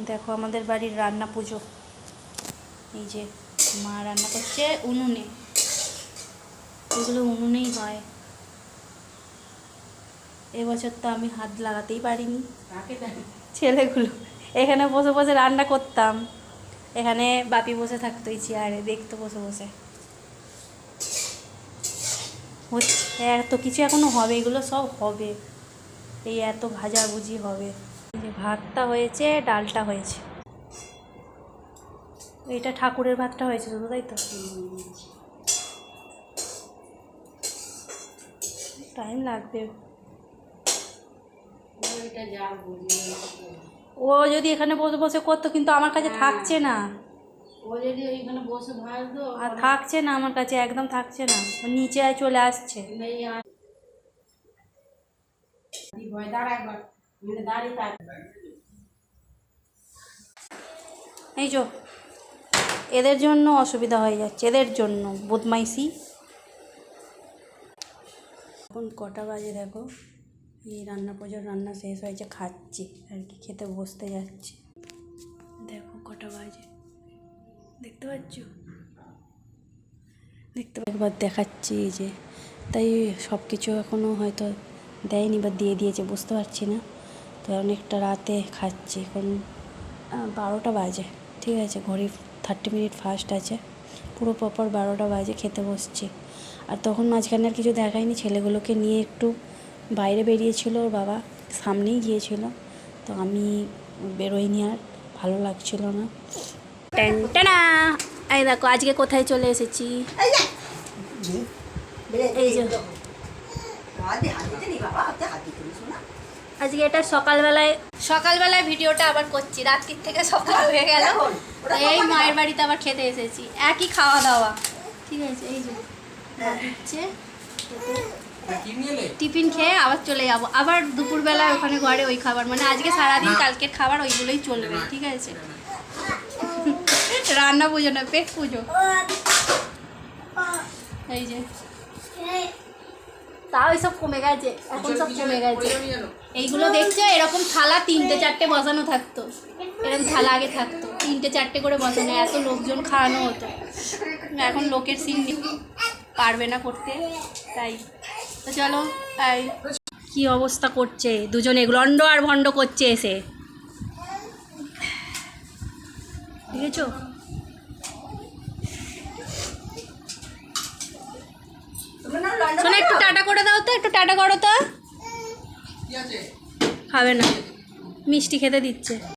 দেখো আমাদের বাড়ির রান্না পুজো, এই যে মা রান্না করছে উনুনে, এগুলো উনুনেই হয়। এবছর তো আমি হাত লাগাতেই পারিনি, ছেলেগুলো এখানে বসে বসে রান্না করতাম, এখানে বাপি বসে থাকতো এই চেয়ারে, দেখতো বসে বসে। হচ্ছে এত কিছু এখনো হবে, এগুলো সব হবে, এই এত ভাজাভুজি হবে। এই যে ভাতটা হয়েছে, ডালটা হয়েছে, এইটা ঠাকুরের ভাতটা হয়েছে শুধু, তাই তো? টাইম লাগবে। ও যদি এখানে বসে বসে করতো, কিন্তু আমার কাছে থাকছে না, ও যদি ওইখানে বসে ভাজতো আর থাকছে না আমার কাছে, একদম থাকছে না, ও নিচে চলে আসছে। এই যো এদের জন্য অসুবিধা হয়ে যাচ্ছে, এদের জন্য বদমাইশি। এখন কটা বাজে দেখো, এই রান্না পুজোর রান্না শেষ হয়েছে, খাচ্ছি আর কি, খেতে বসতে যাচ্ছি। দেখো কটা বাজে, দেখতে পাচ্ছ? একবার দেখাচ্ছি, এই যে তাই সব কিছু এখনও হয়তো দেয়নি বা দিয়ে দিয়েছে, বুঝতে পারছি না। তো অনেকটা রাতে খাচ্ছি, এখন 12টা বাজে, ঠিক আছে, ঘড়ি 30 মিনিট ফাস্ট আছে, পুরো প্রপার 12টা বাজে খেতে বসছি। আর তখন মাঝখানে আর কিছু দেখায়নি, ছেলেগুলোকে নিয়ে একটু বাইরে বেরিয়েছিল, ওর বাবা সামনেই গিয়েছিল, তো আমি বেরোইনি, আর ভালো লাগছিল না। টেনটেনা, এই দেখো আজকে কোথায় চলে এসেছি, এই যে আজকে এটা সকালবেলায় ভিডিওটা আবার করছি, রাত্রির থেকে সকাল হয়ে গেল, এই মায়ের বাড়িতে আবার খেতে এসেছি, একই খাওয়া দাওয়া, ঠিক আছে। এই যে দিচ্ছে, টিফিন খেয়ে আবার চলে যাবো, আবার দুপুরবেলায় ওখানে ঘরে ওই খাবার, মানে আজকে সারাদিন কালকের খাবার ওইগুলোই চলবে, ঠিক আছে। রান্না পুজো না, পেট পুজো। এই যে তাও এইসব কমে গেছে, এখন সব কমে গেছে। এইগুলো দেখছো, এরকম থালা 3-4টে বসানো থাকতো, এরকম থালা আগে থাকতো 3-4টে করে বসানো, এত লোকজন খাওয়ানো হতো। এখন লোকের সিন পারবে না করতে, তাই তো চলো। তাই কি অবস্থা করছে দুজনে, লন্ড আর ভণ্ড করছে এসে, দেখেছো? শোনো একটু টাটা করে দাও তো, একটু টাটা করো তো। খাবে না, মিষ্টি খেতে দিচ্ছে।